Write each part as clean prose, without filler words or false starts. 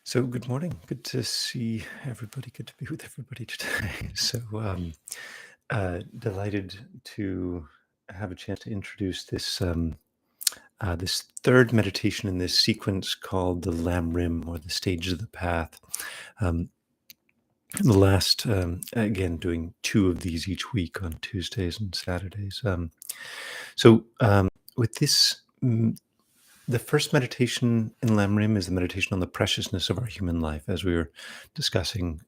So, good morning. Good to see everybody. Good to be with everybody today. Delighted to have a chance to introduce this third meditation in this sequence called the Lam Rim, or the stages of the path. Um, the last, again, doing two of these each week on Tuesdays and Saturdays. So, with this. The first meditation in Lamrim is the meditation on the preciousness of our human life, as we were discussing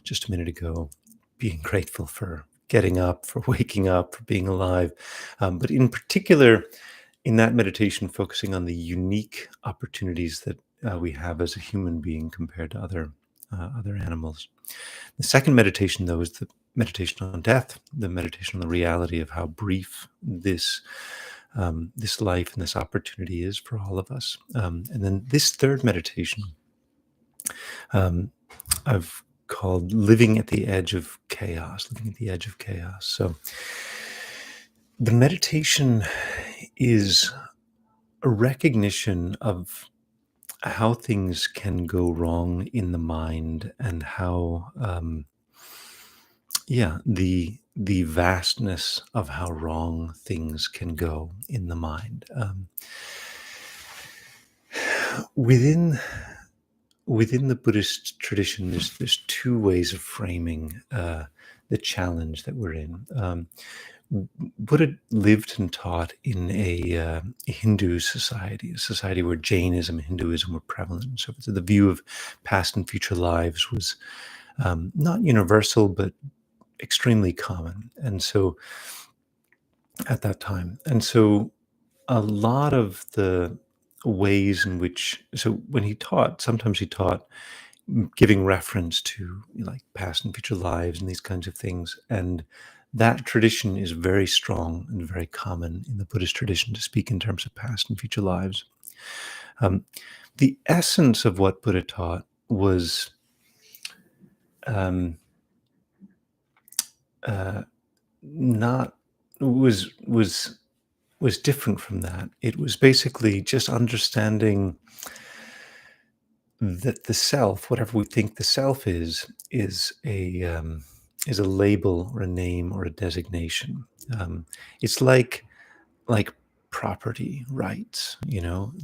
just a minute ago, being grateful for getting up, for waking up, for being alive. But in particular, in that meditation, focusing on the unique opportunities that we have as a human being compared to other animals. The second meditation, though, is the meditation on death, the meditation on the reality of how brief this life and this opportunity is for all of us. And then this third meditation, um, I've called living at the edge of chaos, living at the edge of chaos. So the meditation is a recognition of how things can go wrong in the mind, and how the vastness of how wrong things can go in the mind. Within the Buddhist tradition, there's two ways of framing the challenge that we're in. Buddha lived and taught in a Hindu society, a society where Jainism and Hinduism were prevalent. And so the view of past and future lives was not universal, but extremely common. And so at that time, and so a lot of the ways in which, so when he taught, sometimes he taught giving reference to like past and future lives and these kinds of things. And that tradition is very strong and very common in the Buddhist tradition, to speak in terms of past and future lives. Um, the essence of what Buddha taught was um, uh, not was different from that. It was basically just understanding that the self, whatever we think the self is a label or a name or a designation. It's like property rights,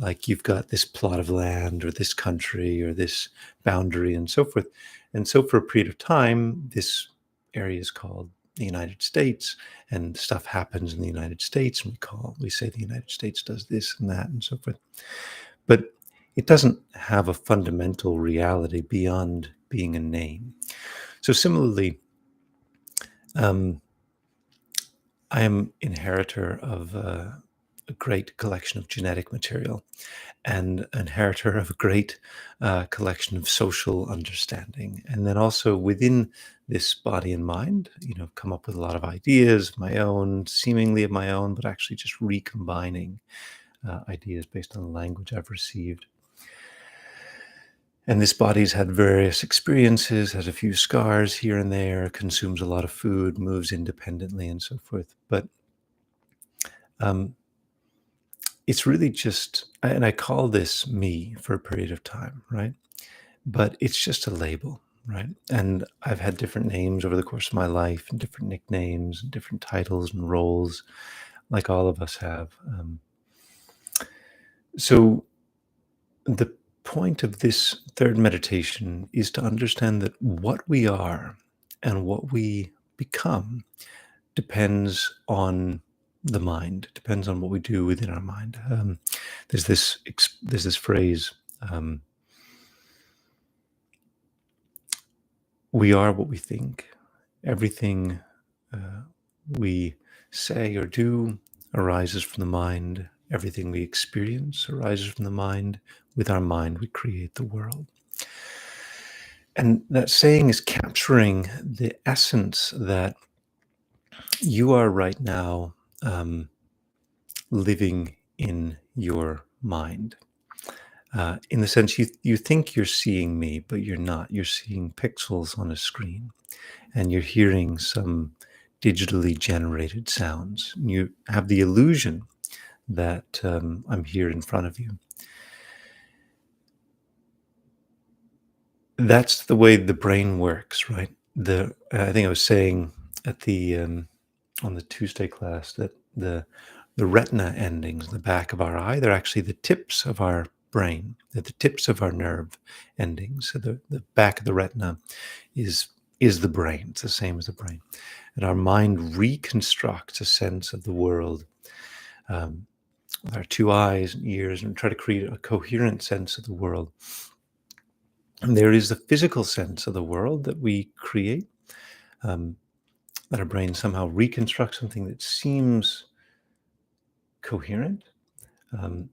like you've got this plot of land or this country or this boundary and so forth. And so for a period of time, this area is called the United States, and stuff happens in the United States, and we say the United States does this and that and so forth. But it doesn't have a fundamental reality beyond being a name. So similarly, I am inheritor of a great collection of genetic material, and inheritor of a great collection of social understanding. And then also within this body and mind, come up with a lot of ideas of my own, seemingly of my own, but actually just recombining ideas based on the language I've received. And this body's had various experiences, has a few scars here and there, consumes a lot of food, moves independently, and so forth. But it's really just, and I call this me for a period of time, right? But it's just a label, right? And I've had different names over the course of my life, and different nicknames, and different titles and roles, like all of us have. So the point of this third meditation is to understand that what we are and what we become depends on the mind, depends on what we do within our mind. There's this phrase, we are what we think. Everything we say or do arises from the mind. Everything we experience arises from the mind. With our mind, we create the world. And that saying is capturing the essence that you are right now living in your mind. In the sense you think you're seeing me, but you're not. You're seeing pixels on a screen, and you're hearing some digitally generated sounds. You have the illusion that I'm here in front of you. That's the way the brain works, right? I think I was saying at the on the Tuesday class that the retina endings in the back of our eye, they're actually the tips of our brain. They're the tips of our nerve endings. So the back of the retina is is the brain. It's the same as the brain. And our mind reconstructs a sense of the world um, with our two eyes and ears and try to create a coherent sense of the world. And there is the physical sense of the world that we create, um, that our brain somehow reconstructs something that seems coherent. Um,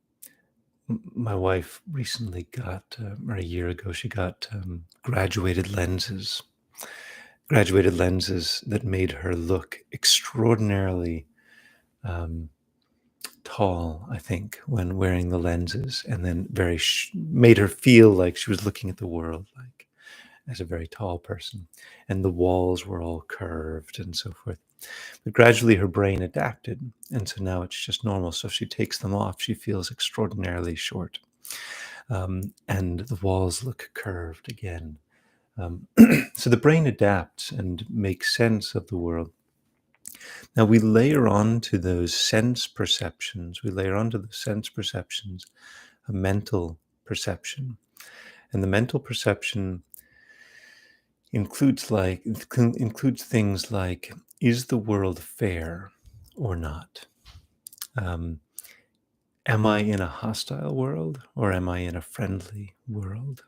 my wife recently got, or a year ago, she got graduated lenses that made her look extraordinarily um, tall, I think, when wearing the lenses, and then made her feel like she was looking at the world like as a very tall person, and the walls were all curved and so forth. But gradually her brain adapted, and so now it's just normal. So if she takes them off, she feels extraordinarily short. And the walls look curved again. So the brain adapts and makes sense of the world. Now we layer on to those sense perceptions, a mental perception. And the mental perception includes things like, is the world fair or not? Um, am I in a hostile world or am I in a friendly world?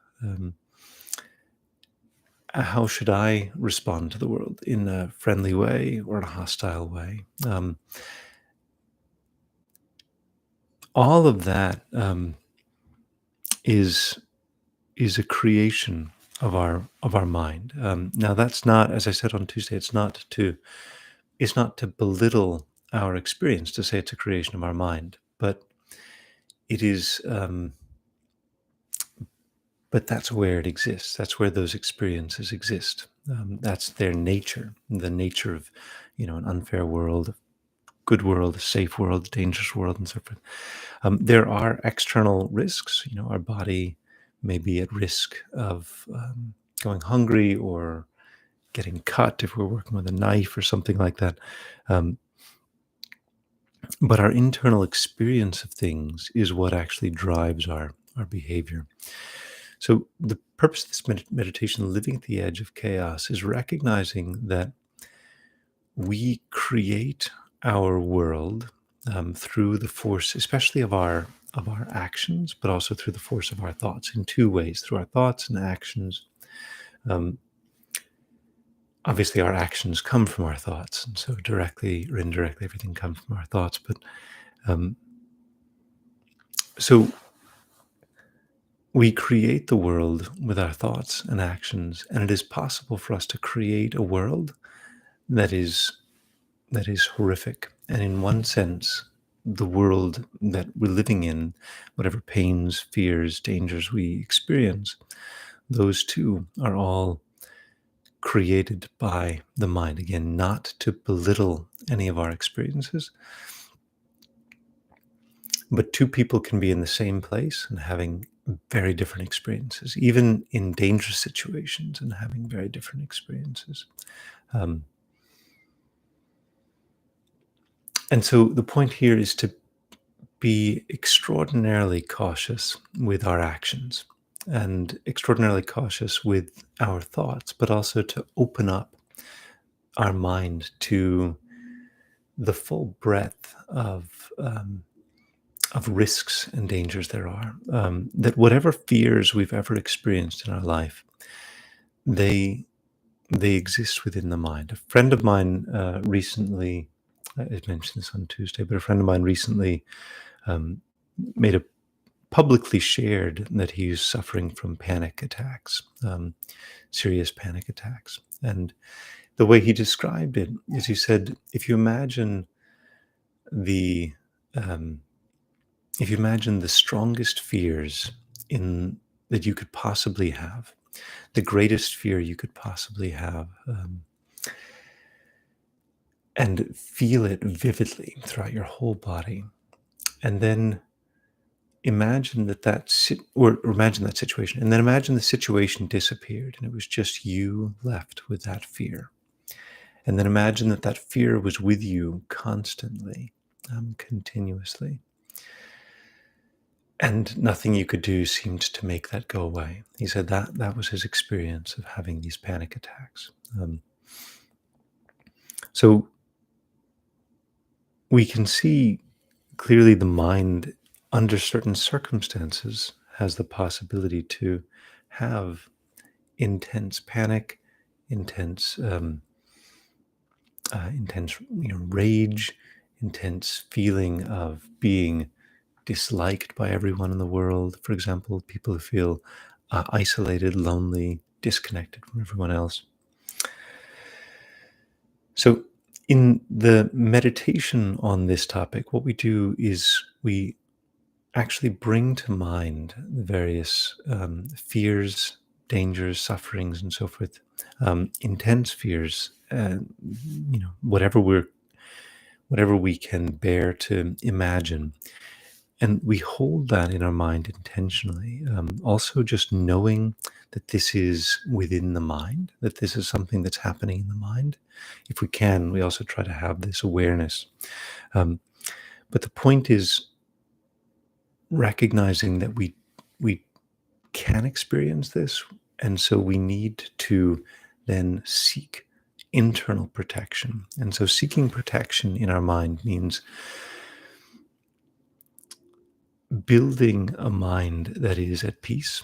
How should I respond to the world, in a friendly way or in a hostile way? All of that is a creation of our mind. Now, that's not, as I said on Tuesday, it's not to belittle our experience to say it's a creation of our mind, but it is. But that's where it exists. That's where those experiences exist. That's their nature. The nature of, an unfair world, a good world, a safe world, a dangerous world, and so forth. There are external risks. Our body may be at risk of going hungry or getting cut if we're working with a knife or something like that. Um, but our internal experience of things is what actually drives our behavior. So the purpose of this meditation, living at the edge of chaos, is recognizing that we create our world through the force, especially of our actions, but also through the force of our thoughts in two ways: through our thoughts and actions. Um, Obviously, our actions come from our thoughts, and so directly or indirectly, everything comes from our thoughts. But um, so we create the world with our thoughts and actions, and it is possible for us to create a world that is horrific. And in one sense, the world that we're living in, whatever pains, fears, dangers we experience, those too are all created by the mind. Again, not to belittle any of our experiences, but two people can be in the same place and having very different experiences, even in dangerous situations, and having very different experiences. Um, and so the point here is to be extraordinarily cautious with our actions and extraordinarily cautious with our thoughts, but also to open up our mind to the full breadth of risks and dangers there are. That whatever fears we've ever experienced in our life, they exist within the mind. A friend of mine recently, I mentioned this on Tuesday, but a friend of mine recently made a publicly shared that he's suffering from panic attacks, serious panic attacks. And the way he described it is, he said, if you imagine the um, strongest fears in that you could possibly have, the greatest fear you could possibly have, and feel it vividly throughout your whole body, and then imagine or imagine that situation, and then imagine the situation disappeared and it was just you left with that fear. And then imagine that that fear was with you constantly, continuously. And nothing you could do seemed to make that go away. He said that was his experience of having these panic attacks. So we can see clearly the mind, under certain circumstances, has the possibility to have intense panic, intense, intense, rage, intense feeling of being disliked by everyone in the world. For example, people who feel isolated, lonely, disconnected from everyone else. So, in the meditation on this topic, what we do is we actually bring to mind the various fears, dangers, sufferings, and so forth, intense fears, whatever we can bear to imagine. And we hold that in our mind intentionally. Also, just knowing that this is within the mind, that this is something that's happening in the mind. If we can, we also try to have this awareness. But the point is recognizing that we can experience this, and so we need to then seek internal protection. And so, seeking protection in our mind means building a mind that is at peace.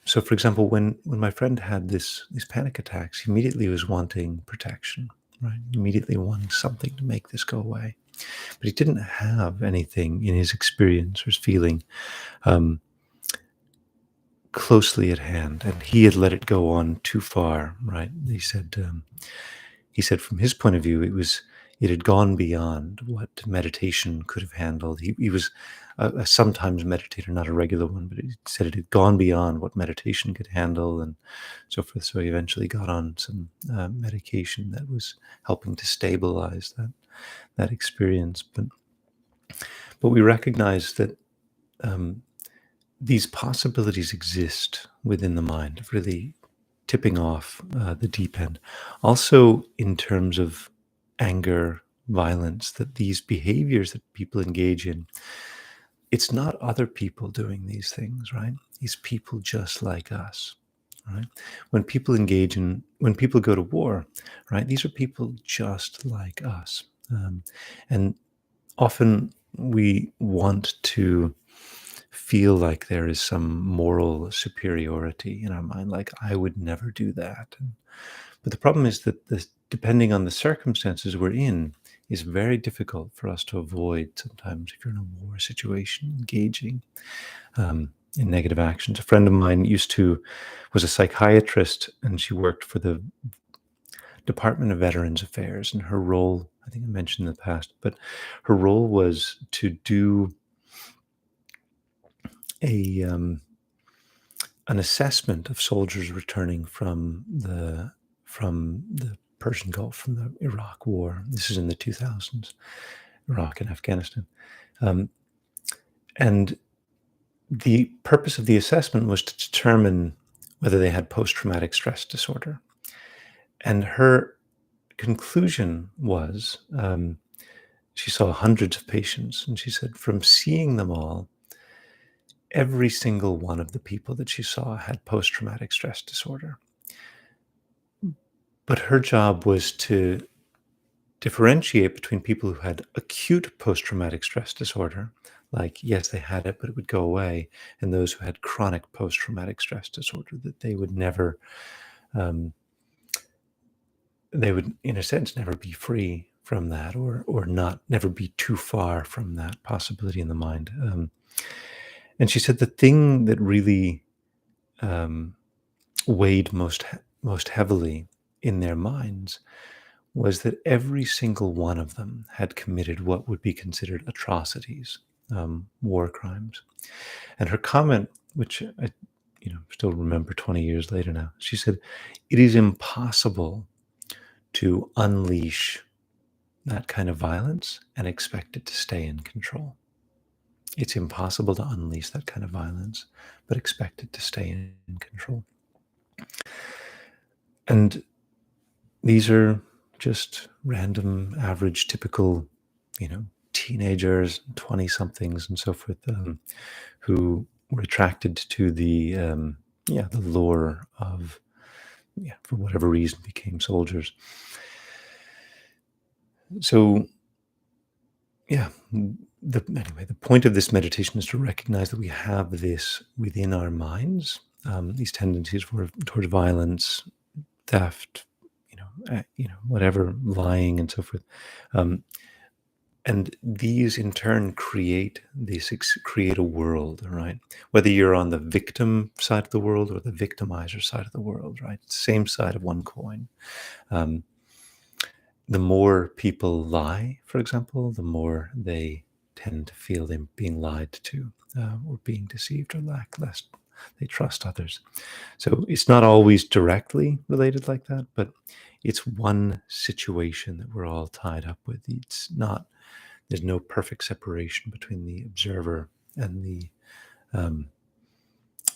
So, for example, when my friend had these panic attacks, he immediately was wanting protection, right? Immediately wanting something to make this go away, but he didn't have anything in his experience or his feeling um, closely at hand, and he had let it go on too far. Right? He said from his point of view, it had gone beyond what meditation could have handled. He was a sometimes meditator, not a regular one, but he said it had gone beyond what meditation could handle and so forth. So he eventually got on some medication that was helping to stabilize that experience. But we recognize that these possibilities exist within the mind of really tipping off the deep end. Also, in terms of anger, violence, that these behaviors that people engage in, it's not other people doing these things, right? These people just like us, right? When people go to war, right? These are people just like us. And often we want to feel like there is some moral superiority in our mind, like I would never do that. But the problem is that depending on the circumstances we're in, is very difficult for us to avoid sometimes if you're in a war situation, engaging in negative actions. A friend of mine was a psychiatrist, and she worked for the Department of Veterans Affairs, and her role, I think I mentioned in the past, but her role was to do a an assessment of soldiers returning from the Persian Gulf, from the Iraq War. This is in the 2000s, Iraq and Afghanistan. Um, and the purpose of the assessment was to determine whether they had post-traumatic stress disorder. And her conclusion was, she saw hundreds of patients, and she said, from seeing them all, every single one of the people that she saw had post-traumatic stress disorder. But her job was to differentiate between people who had acute post-traumatic stress disorder, like, yes, they had it, but it would go away, and those who had chronic post-traumatic stress disorder, that they would never, they would, in a sense, never be free from that, or never be too far from that possibility in the mind. And she said the thing that really weighed most heavily in their minds was that every single one of them had committed what would be considered atrocities, war crimes. And her comment, which I still remember 20 years later now, she said, it is impossible to unleash that kind of violence and expect it to stay in control. it's impossible to unleash that kind of violence, but expect it to stay in control. And these are just random, average, typical, you know, teenagers, 20 somethings, and so forth, who were attracted to the lure of, for whatever reason, became soldiers. So, yeah, anyway, the point of this meditation is to recognize that we have this within our minds, these tendencies towards violence, theft, whatever, lying, and so forth. Um, and these in turn create a world, right? Whether you're on the victim side of the world or the victimizer side of the world, right? Same side of one coin. Um, the more people lie, for example, the more they tend to feel them being lied to, or being deceived, or lack less they trust others. So it's not always directly related like that, but it's one situation that we're all tied up with. It's not. There's no perfect separation between the observer and um,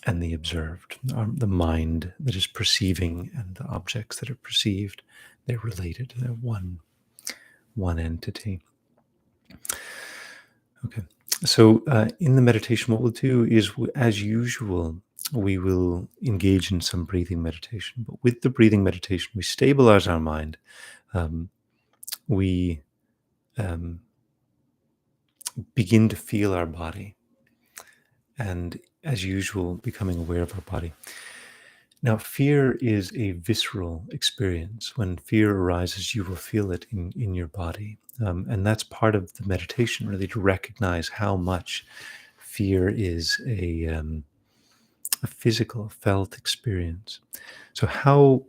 the observed. The mind that is perceiving and the objects that are perceived, they're related. They're one entity. Okay. So in the meditation, what we'll do is, as usual, we will engage in some breathing meditation. But with the breathing meditation, we stabilize our mind. We begin to feel our body. And as usual, becoming aware of our body. Now, fear is a visceral experience. When fear arises, you will feel it in your body. And that's part of the meditation, really, to recognize how much fear is a physical, felt experience. So,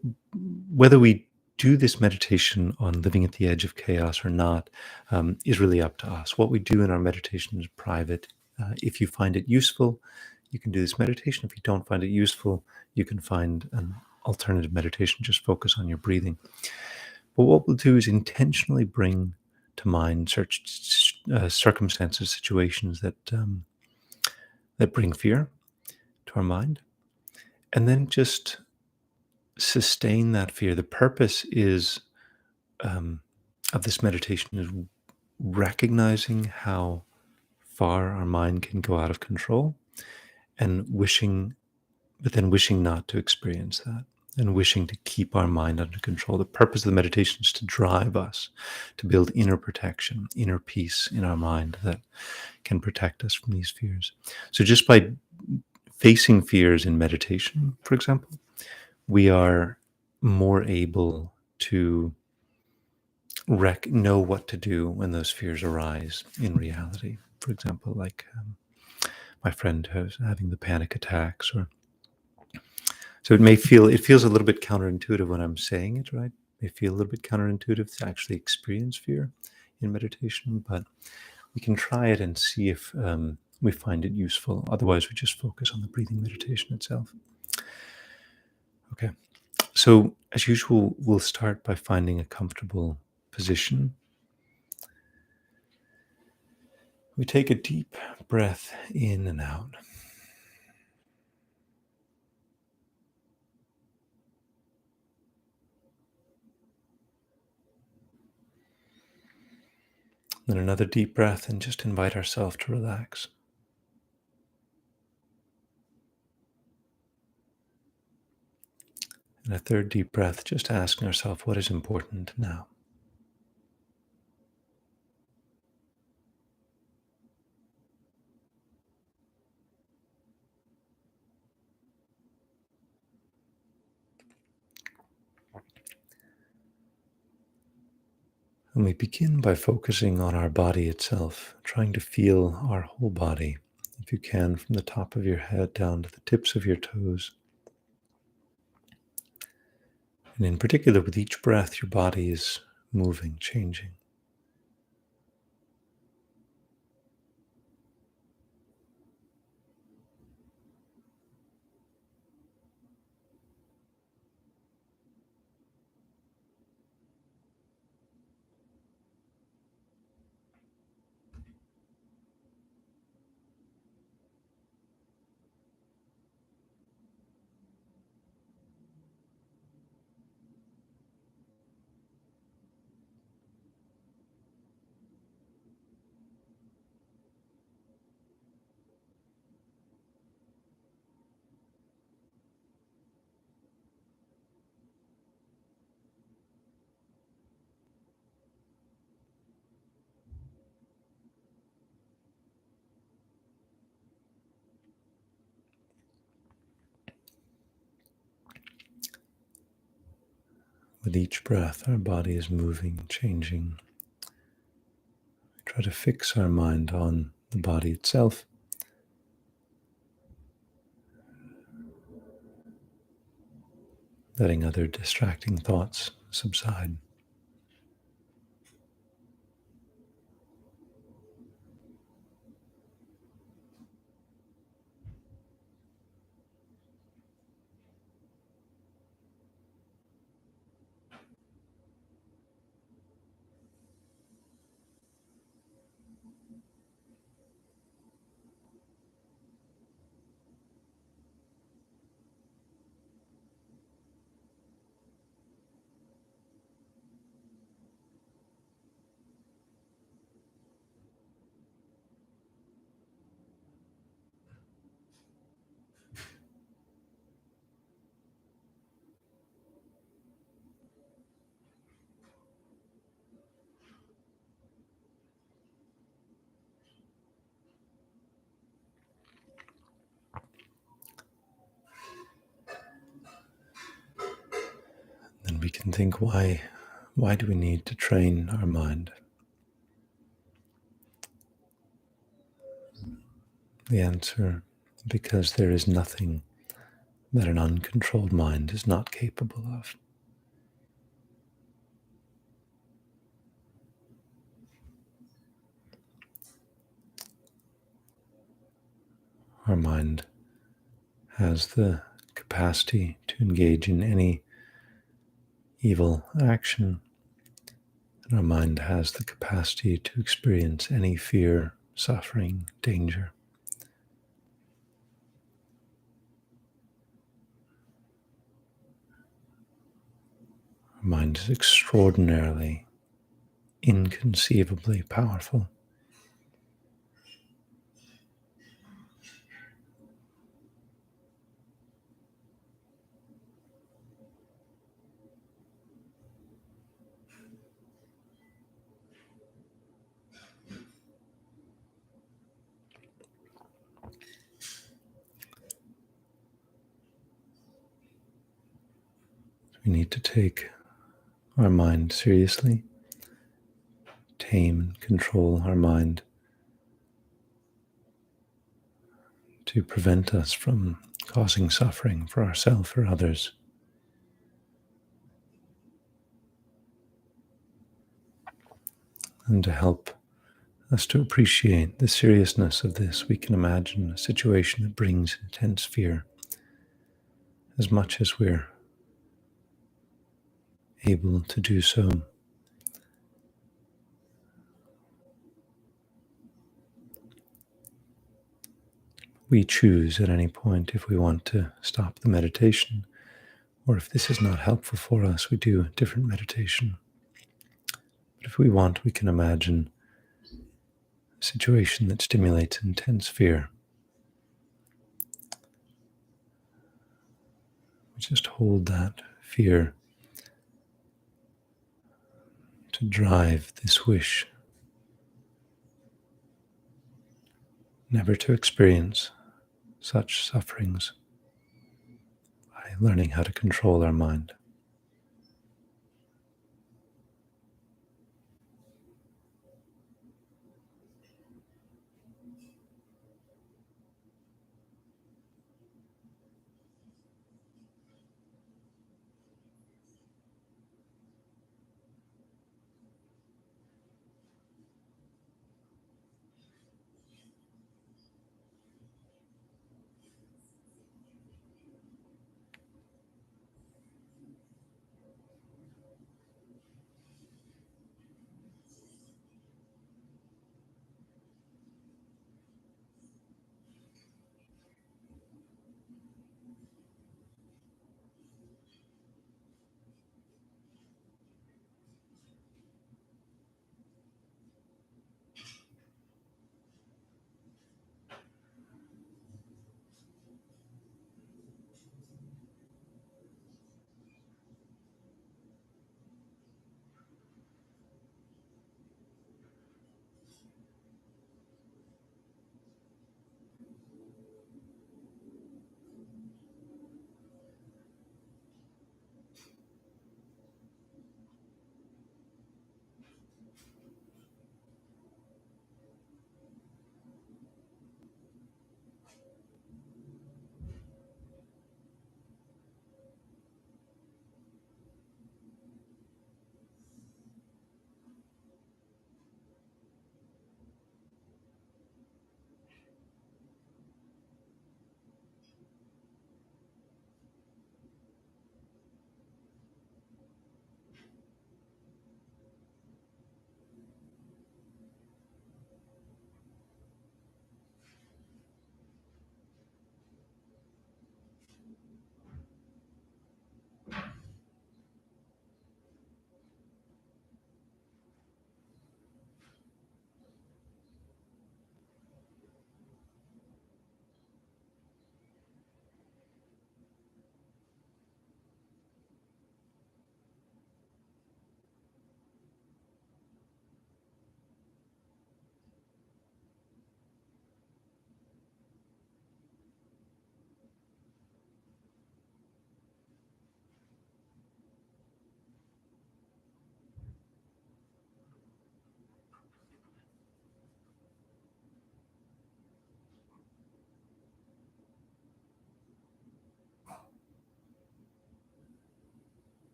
whether we do this meditation on living at the edge of chaos or not, is really up to us. What we do in our meditation is private. If you find it useful, you can do this meditation. If you don't find it useful, you can find an alternative meditation. Just focus on your breathing. But what we'll do is intentionally bring to mind circumstances, situations that bring fear to our mind, and then just sustain that fear. The purpose is of this meditation is recognizing how far our mind can go out of control, and wishing not to experience that, and wishing to keep our mind under control. The purpose of the meditation is to drive us to build inner protection, inner peace in our mind that can protect us from these fears. So just by facing fears in meditation, for example, we are more able to know what to do when those fears arise in reality. For example, like my friend who's having the panic attacks, or so it feels a little bit counterintuitive when I'm saying it, right? It may feel a little bit counterintuitive to actually experience fear in meditation, but we can try it and see if we find it useful. Otherwise, we just focus on the breathing meditation itself. Okay. So, as usual, we'll start by finding a comfortable position. We take a deep breath in and out. Then another deep breath, and just invite ourselves to relax. And a third deep breath, just asking ourselves what is important now. And we begin by focusing on our body itself, trying to feel our whole body, if you can, from the top of your head down to the tips of your toes. And in particular, with each breath, your body is moving, changing. With each breath, our body is moving, changing. We try to fix our mind on the body itself, letting other distracting thoughts subside. Then we can think, why do we need to train our mind? The answer, because there is nothing that an uncontrolled mind is not capable of. Our mind has the capacity to engage in any evil action, and our mind has the capacity to experience any fear, suffering, danger. Our mind is extraordinarily, inconceivably powerful. We need to take our mind seriously, tame and control our mind to prevent us from causing suffering for ourselves or others. And to help us to appreciate the seriousness of this, we can imagine a situation that brings intense fear. As much as we're able to do so, we choose at any point if we want to stop the meditation, or if this is not helpful for us, we do a different meditation. But if we want, we can imagine a situation that stimulates intense fear. We just hold that fear to drive this wish never to experience such sufferings by learning how to control our mind.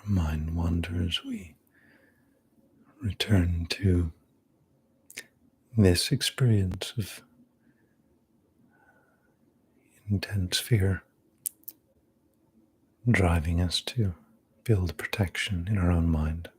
our mind wanders, we return to this experience of intense fear, driving us to build protection in our own mind.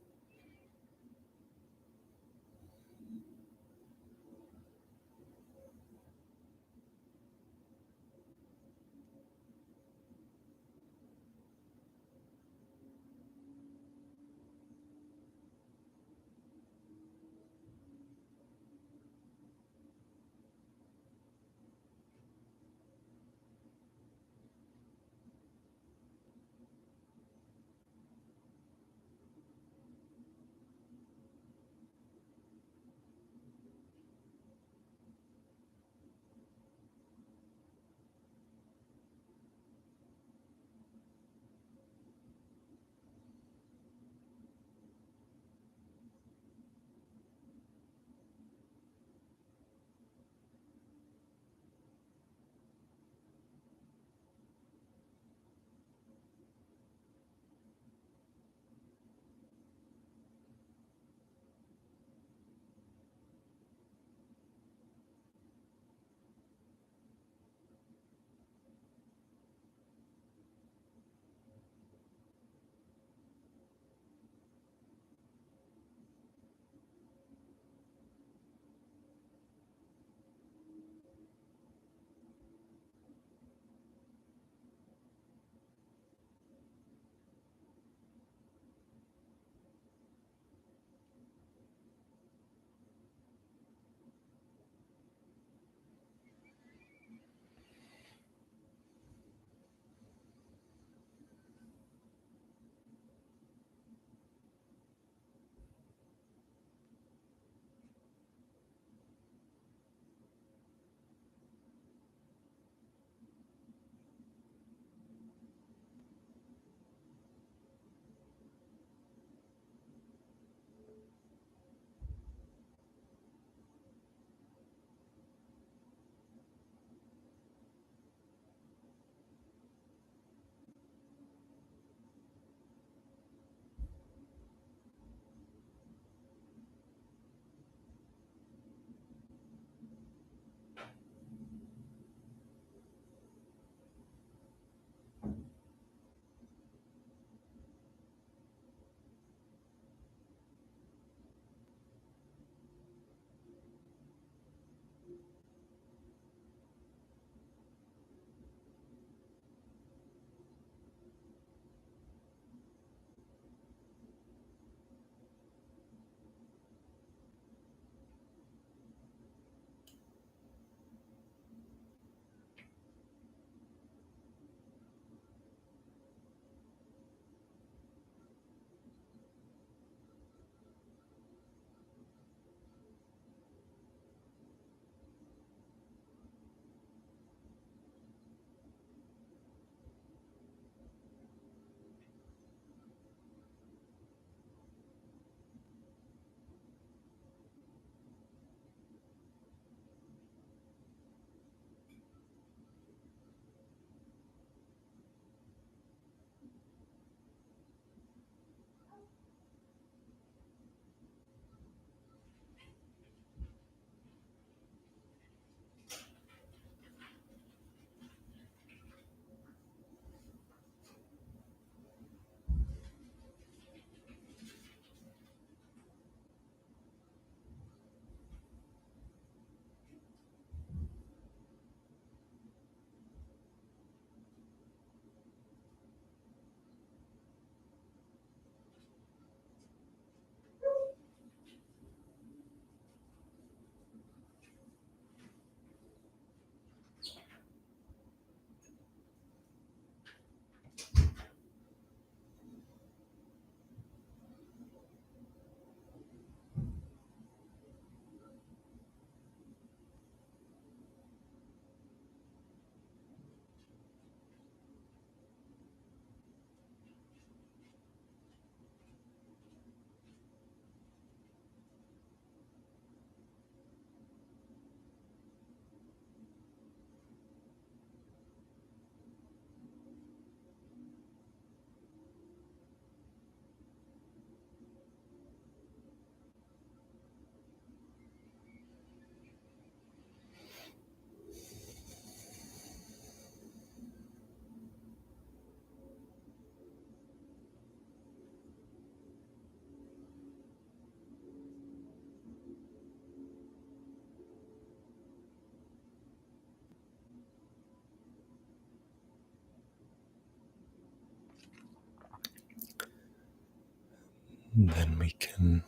And then we can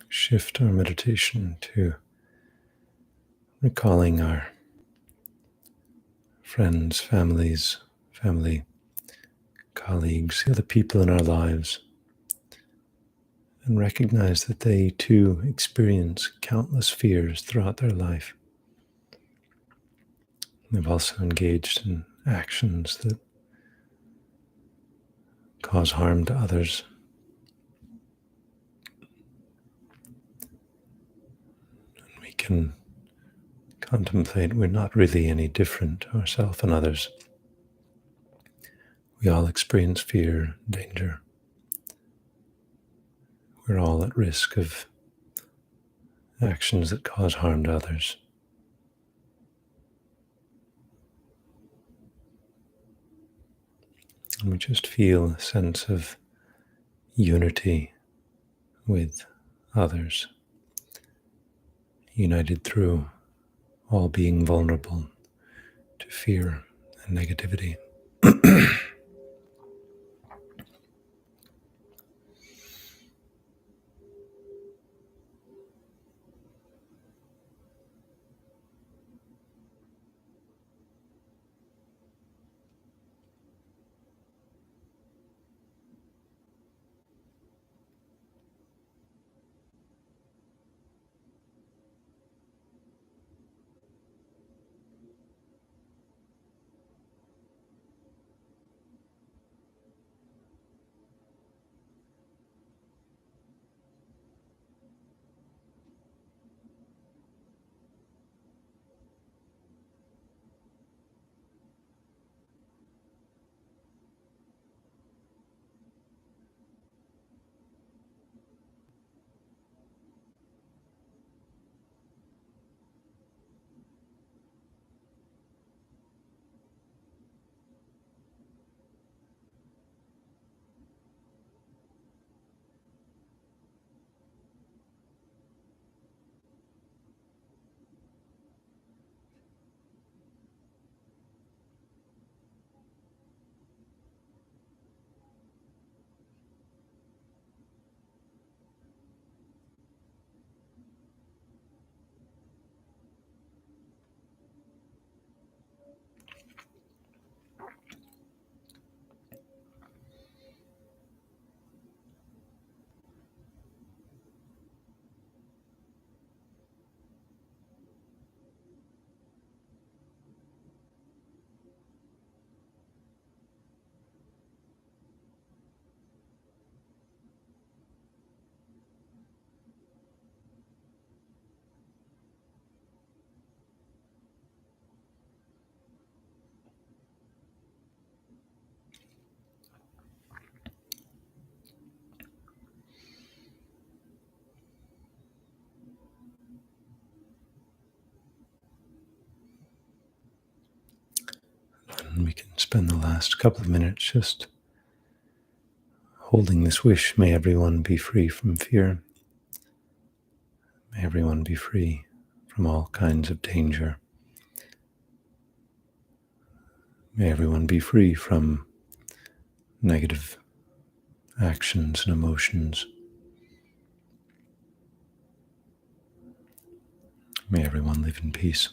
shift our meditation to recalling our friends, family, colleagues, the other people in our lives, and recognize that they too experience countless fears throughout their life. They've also engaged in actions that cause harm to others. And we can contemplate we're not really any different, ourselves and others. We all experience fear, danger. We're all at risk of actions that cause harm to others. And we just feel a sense of unity with others, united through all being vulnerable to fear and negativity. And we can spend the last couple of minutes just holding this wish. May everyone be free from fear. May everyone be free from all kinds of danger. May everyone be free from negative actions and emotions. May everyone live in peace.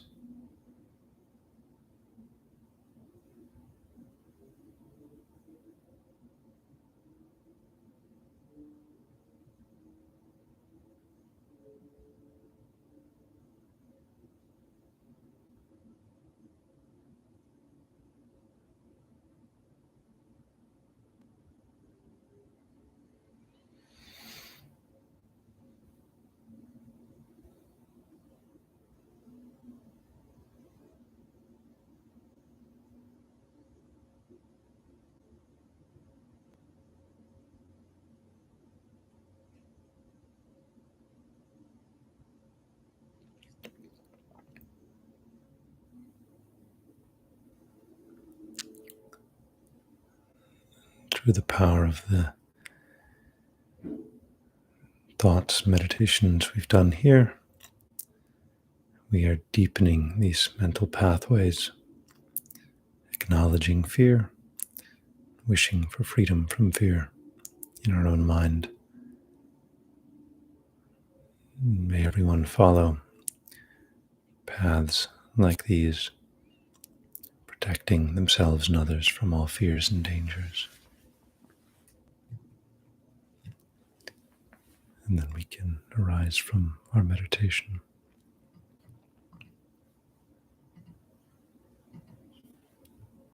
Through the power of the thoughts, meditations we've done here, we are deepening these mental pathways, acknowledging fear, wishing for freedom from fear in our own mind May everyone follow paths like these, protecting themselves and others from all fears and dangers. And then we can arise from our meditation.